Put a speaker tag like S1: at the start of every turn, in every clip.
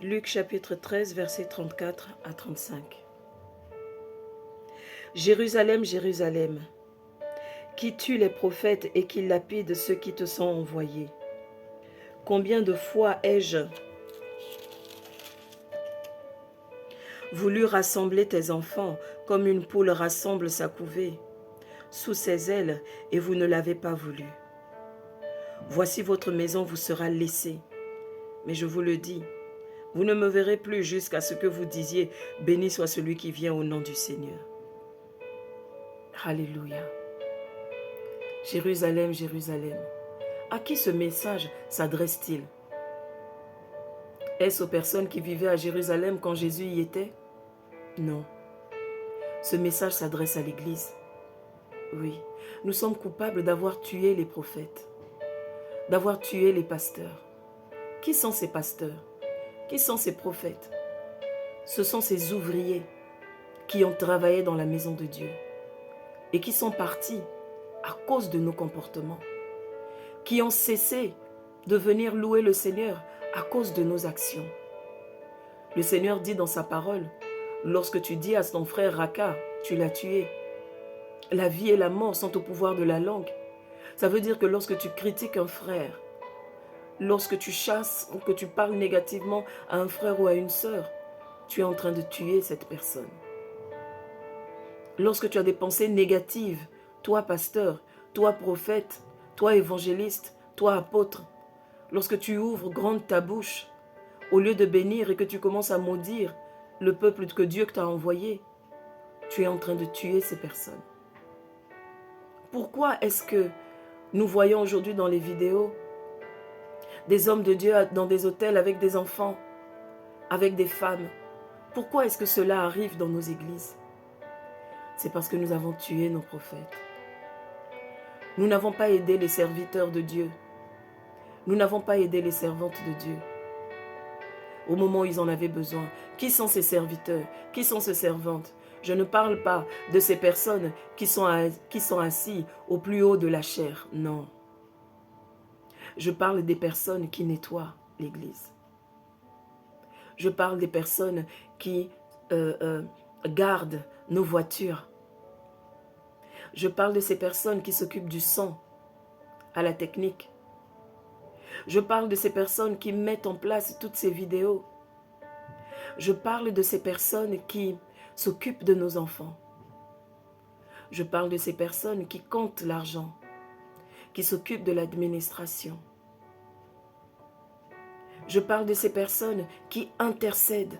S1: Luc chapitre 13, versets 34 à 35. Jérusalem, Jérusalem, qui tue les prophètes et qui lapide ceux qui te sont envoyés. Combien de fois ai-je voulu rassembler tes enfants comme une poule rassemble sa couvée sous ses ailes, et vous ne l'avez pas voulu. Voici votre maison vous sera laissée. Mais je vous le dis, vous ne me verrez plus jusqu'à ce que vous disiez, béni soit celui qui vient au nom du Seigneur. Alléluia. Jérusalem, Jérusalem. À qui ce message s'adresse-t-il? Est-ce aux personnes qui vivaient à Jérusalem quand Jésus y était? Non. Ce message s'adresse à l'Église. Oui, nous sommes coupables d'avoir tué les prophètes, d'avoir tué les pasteurs. Qui sont ces pasteurs? Qui sont ces prophètes? Ce sont ces ouvriers qui ont travaillé dans la maison de Dieu et qui sont partis à cause de nos comportements, qui ont cessé de venir louer le Seigneur à cause de nos actions. Le Seigneur dit dans sa parole, lorsque tu dis à ton frère Raka, tu l'as tué. La vie et la mort sont au pouvoir de la langue. Ça veut dire que lorsque tu critiques un frère, lorsque tu chasses ou que tu parles négativement à un frère ou à une sœur, tu es en train de tuer cette personne. Lorsque tu as des pensées négatives, toi pasteur, toi prophète, toi évangéliste, toi apôtre, lorsque tu ouvres grande ta bouche, au lieu de bénir et que tu commences à maudire le peuple que Dieu t'a envoyé, tu es en train de tuer ces personnes. Pourquoi est-ce que nous voyons aujourd'hui dans les vidéos des hommes de Dieu dans des hôtels avec des enfants, avec des femmes? Pourquoi est-ce que cela arrive dans nos églises? C'est parce que nous avons tué nos prophètes. Nous n'avons pas aidé les serviteurs de Dieu. Nous n'avons pas aidé les servantes de Dieu au moment où ils en avaient besoin. Qui sont ces serviteurs? Qui sont ces servantes? Je ne parle pas de ces personnes qui sont assis au plus haut de la chair. Non. Je parle des personnes qui nettoient l'église. Je parle des personnes qui gardent nos voitures. Je parle de ces personnes qui s'occupent du son, à la technique. Je parle de ces personnes qui mettent en place toutes ces vidéos. Je parle de ces personnes qui s'occupent de nos enfants. Je parle de ces personnes qui comptent l'argent, qui s'occupent de l'administration. Je parle de ces personnes qui intercèdent,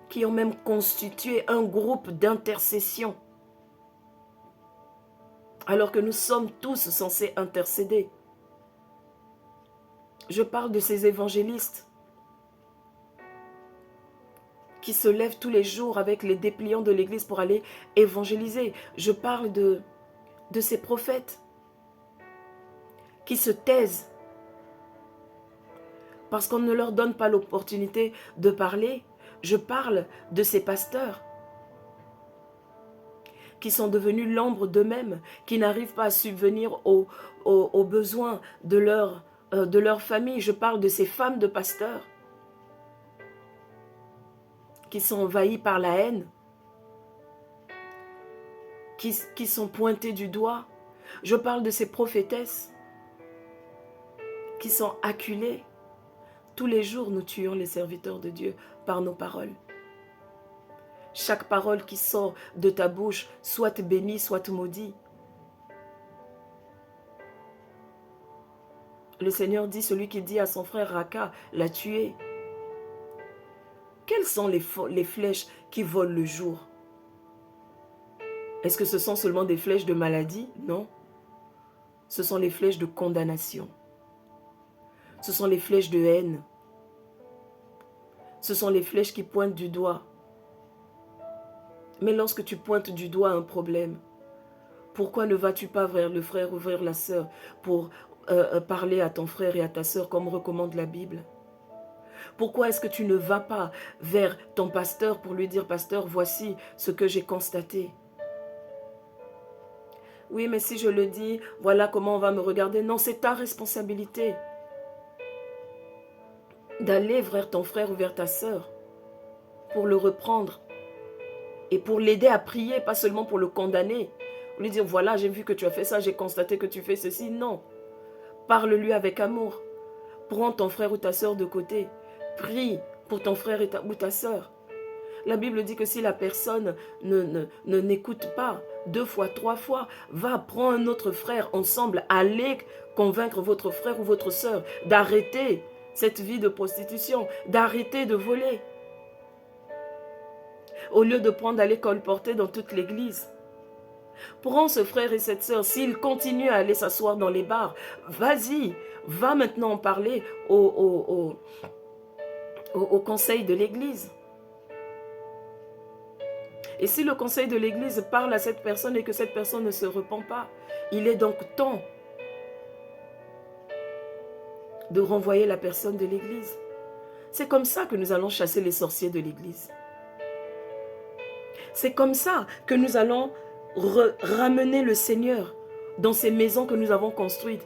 S1: qui ont même constitué un groupe d'intercession, alors que nous sommes tous censés intercéder. Je parle de ces évangélistes qui se lèvent tous les jours avec les dépliants de l'église pour aller évangéliser. Je parle de ces prophètes qui se taisent parce qu'on ne leur donne pas l'opportunité de parler. Je parle de ces pasteurs qui sont devenus l'ombre d'eux-mêmes, qui n'arrivent pas à subvenir aux besoins de leur famille. Je parle de ces femmes de pasteurs qui sont envahies par la haine, qui sont pointées du doigt. Je parle de ces prophétesses qui sont acculées. Tous les jours, nous tuons les serviteurs de Dieu par nos paroles. Chaque parole qui sort de ta bouche, soit bénie, soit maudite. Le Seigneur dit, celui qui dit à son frère Raka, l'a tué. Quelles sont les flèches qui volent le jour? Est-ce que ce sont seulement des flèches de maladie? Non. Ce sont les flèches de condamnation. Ce sont les flèches de haine. Ce sont les flèches qui pointent du doigt. Mais lorsque tu pointes du doigt un problème, pourquoi ne vas-tu pas vers le frère ou vers la sœur pour parler à ton frère et à ta sœur comme recommande la Bible? Pourquoi est-ce que tu ne vas pas vers ton pasteur pour lui dire, pasteur, voici ce que j'ai constaté? Oui, mais si je le dis, voilà comment on va me regarder. Non, c'est ta responsabilité. d'aller vers ton frère ou vers ta sœur pour le reprendre et pour l'aider à prier, pas seulement pour le condamner. Pour lui dire, voilà, j'ai vu que tu as fait ça, j'ai constaté que tu fais ceci. Non. Parle-lui avec amour. Prends ton frère ou ta sœur de côté. Prie pour ton frère ou ta sœur. La Bible dit que si la personne n'écoute pas 2 fois, 3 fois, va prendre un autre frère ensemble, allez convaincre votre frère ou votre sœur d'arrêter cette vie de prostitution, d'arrêter de voler. Au lieu de prendre à l'école portée dans toute l'église. Prends ce frère et cette sœur, s'ils continuent à aller s'asseoir dans les bars, vas-y, va maintenant en parler au conseil de l'église. Et si le conseil de l'église parle à cette personne et que cette personne ne se repent pas, il est donc temps de renvoyer la personne de l'église. C'est comme ça que nous allons chasser les sorciers de l'église. C'est comme ça que nous allons ramener le Seigneur dans ces maisons que nous avons construites,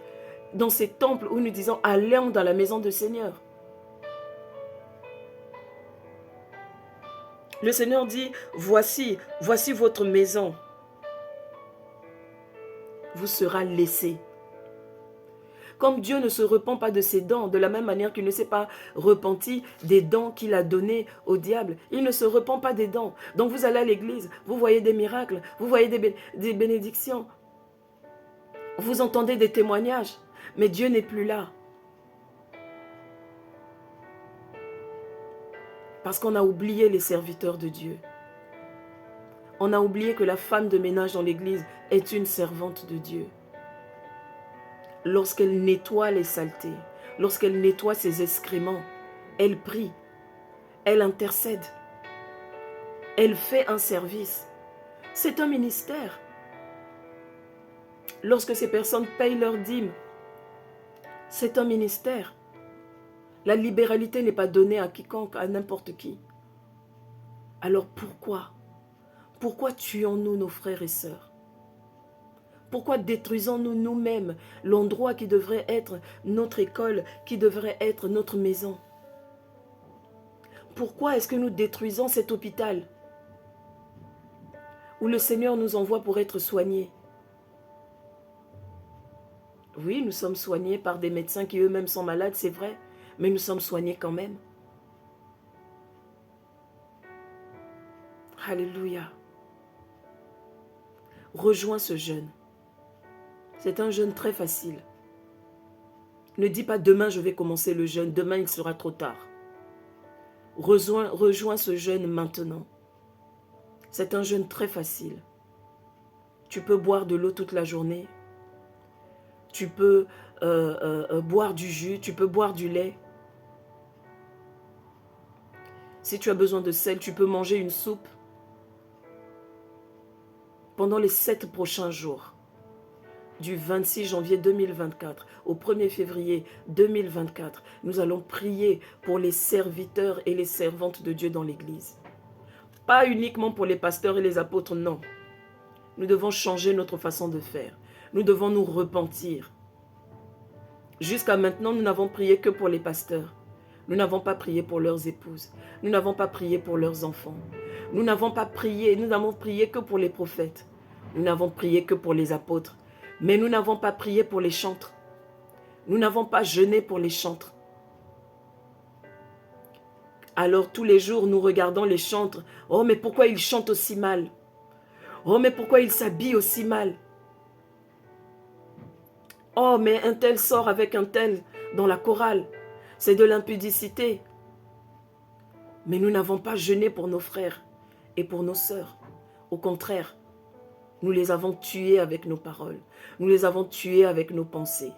S1: dans ces temples où nous disons allons dans la maison du Seigneur. Le Seigneur dit, voici votre maison. Vous sera laissé. Comme Dieu ne se repent pas de ses dents, de la même manière qu'il ne s'est pas repenti des dents qu'il a données au diable. Il ne se repent pas des dents. Donc vous allez à l'église, vous voyez des miracles, vous voyez des bénédictions. Vous entendez des témoignages, mais Dieu n'est plus là. Parce qu'on a oublié les serviteurs de Dieu. On a oublié que la femme de ménage dans l'église est une servante de Dieu. Lorsqu'elle nettoie les saletés, lorsqu'elle nettoie ses excréments, elle prie, elle intercède, elle fait un service. C'est un ministère. Lorsque ces personnes payent leurs dîmes, c'est un ministère. La libéralité n'est pas donnée à quiconque, à n'importe qui. Alors pourquoi? Pourquoi tuons-nous nos frères et sœurs? Pourquoi détruisons-nous nous-mêmes l'endroit qui devrait être notre école, qui devrait être notre maison? Pourquoi est-ce que nous détruisons cet hôpital où le Seigneur nous envoie pour être soignés? Oui, nous sommes soignés par des médecins qui eux-mêmes sont malades, c'est vrai, mais nous sommes soignés quand même. Alléluia. Rejoins ce jeûne. C'est un jeûne très facile. Ne dis pas demain je vais commencer le jeûne, demain il sera trop tard. Rejoins ce jeûne maintenant. C'est un jeûne très facile. Tu peux boire de l'eau toute la journée. Tu peux boire du jus, tu peux boire du lait. Si tu as besoin de sel, tu peux manger une soupe. Pendant les 7 prochains jours, du 26 janvier 2024 au 1er février 2024, nous allons prier pour les serviteurs et les servantes de Dieu dans l'église. Pas uniquement pour les pasteurs et les apôtres, non. Nous devons changer notre façon de faire. Nous devons nous repentir. Jusqu'à maintenant, nous n'avons prié que pour les pasteurs. Nous n'avons pas prié pour leurs épouses. Nous n'avons pas prié pour leurs enfants. Nous n'avons prié que pour les prophètes. Nous n'avons prié que pour les apôtres. Mais nous n'avons pas prié pour les chantres. Nous n'avons pas jeûné pour les chantres. Alors tous les jours, nous regardons les chantres. Oh, mais pourquoi ils chantent aussi mal? Oh, mais pourquoi ils s'habillent aussi mal? Oh, mais un tel sort avec un tel dans la chorale. C'est de l'impudicité. Mais nous n'avons pas jeûné pour nos frères et pour nos sœurs. Au contraire, nous les avons tués avec nos paroles. Nous les avons tués avec nos pensées.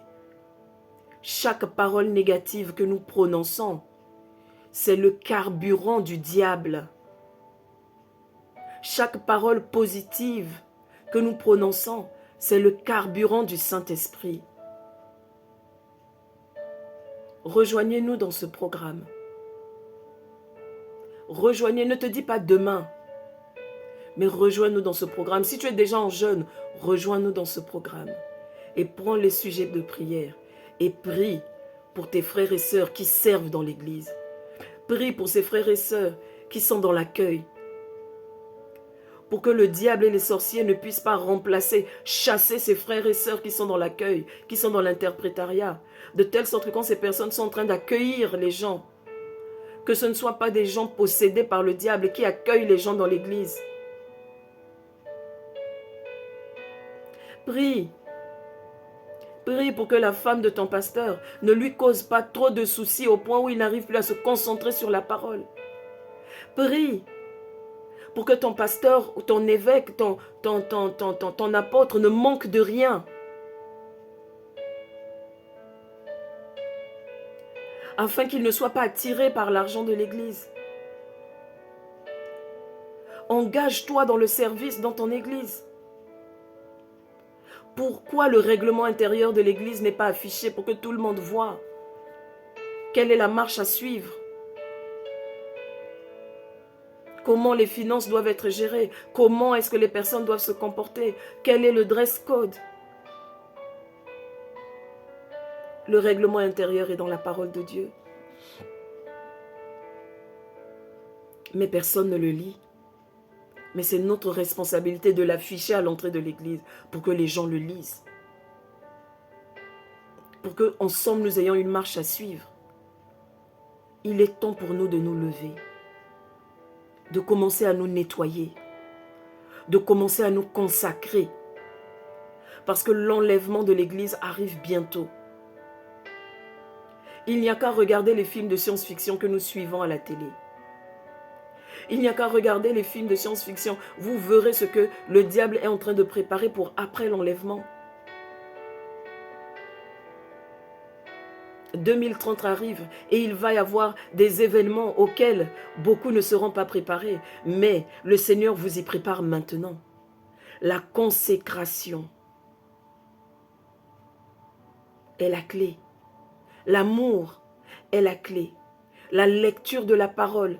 S1: Chaque parole négative que nous prononçons, c'est le carburant du diable. Chaque parole positive que nous prononçons, c'est le carburant du Saint-Esprit. Rejoignez-nous dans ce programme. Rejoignez, ne te dis pas demain, mais rejoins-nous dans ce programme. Si tu es déjà en jeûne, rejoins-nous dans ce programme. Et prends les sujets de prière et prie pour tes frères et sœurs qui servent dans l'église. Prie pour ces frères et sœurs qui sont dans l'accueil. Pour que le diable et les sorciers ne puissent pas remplacer, chasser ces frères et sœurs qui sont dans l'accueil, qui sont dans l'interprétariat. De telle sorte que quand ces personnes sont en train d'accueillir les gens, que ce ne soient pas des gens possédés par le diable qui accueillent les gens dans l'église. Prie. Prie pour que la femme de ton pasteur ne lui cause pas trop de soucis au point où il n'arrive plus à se concentrer sur la parole. Prie pour que ton pasteur, ou ton évêque, ton apôtre ne manque de rien. Afin qu'il ne soit pas attiré par l'argent de l'église. Engage-toi dans le service dans ton église. Pourquoi le règlement intérieur de l'église n'est pas affiché pour que tout le monde voit? Quelle est la marche à suivre? Comment les finances doivent être gérées? Comment est-ce que les personnes doivent se comporter? Quel est le dress code? Le règlement intérieur est dans la parole de Dieu. Mais personne ne le lit. Mais c'est notre responsabilité de l'afficher à l'entrée de l'église pour que les gens le lisent. Pour qu'ensemble nous ayons une marche à suivre. Il est temps pour nous de nous lever. De commencer à nous nettoyer. De commencer à nous consacrer. Parce que l'enlèvement de l'église arrive bientôt. Il n'y a qu'à regarder les films de science-fiction que nous suivons à la télé. Il n'y a qu'à regarder les films de science-fiction. Vous verrez ce que le diable est en train de préparer pour après l'enlèvement. 2030 arrive et il va y avoir des événements auxquels beaucoup ne seront pas préparés. Mais le Seigneur vous y prépare maintenant. La consécration est la clé. L'amour est la clé. La lecture de la parole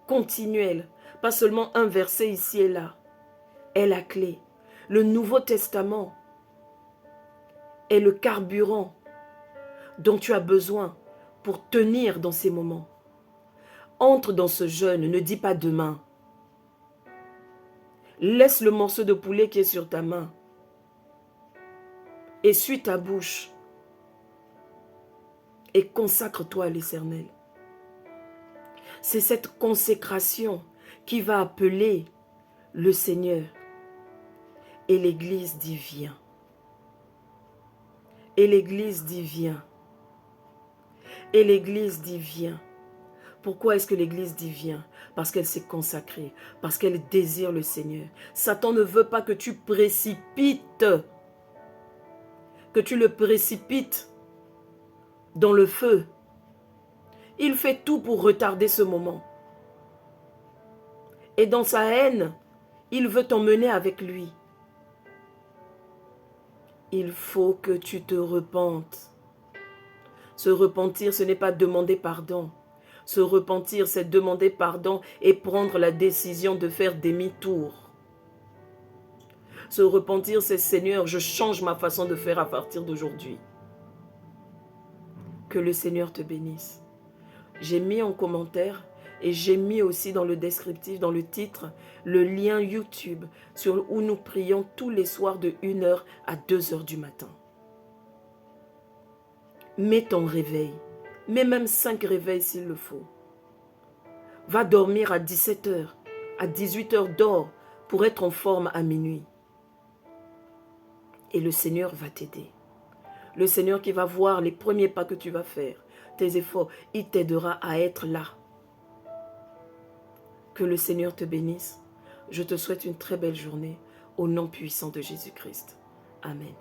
S1: continuelle, pas seulement un verset ici et là, est la clé. Le Nouveau Testament est le carburant dont tu as besoin pour tenir dans ces moments. Entre dans ce jeûne, ne dis pas demain. Laisse le morceau de poulet qui est sur ta main. Essuie ta bouche et consacre-toi à l'Éternel. C'est cette consécration qui va appeler le Seigneur. Et l'Église dit viens. Et l'Église dit viens. Et l'Église dit viens. Pourquoi est-ce que l'Église dit viens? Parce qu'elle s'est consacrée, parce qu'elle désire le Seigneur. Satan ne veut pas que tu précipites, que tu le précipites dans le feu. Il fait tout pour retarder ce moment. Et dans sa haine, il veut t'emmener avec lui. Il faut que tu te repentes. Se repentir, ce n'est pas demander pardon. Se repentir, c'est demander pardon et prendre la décision de faire demi-tour. Se repentir, c'est Seigneur, je change ma façon de faire à partir d'aujourd'hui. Que le Seigneur te bénisse. J'ai mis en commentaire et j'ai mis aussi dans le descriptif, dans le titre, le lien YouTube où nous prions tous les soirs de 1h à 2h du matin. Mets ton réveil. Mets même 5 réveils s'il le faut. Va dormir à 17h, à 18h, dors pour être en forme à minuit. Et le Seigneur va t'aider. Le Seigneur qui va voir les premiers pas que tu vas faire, tes efforts, il t'aidera à être là. Que le Seigneur te bénisse. Je te souhaite une très belle journée au nom puissant de Jésus-Christ. Amen.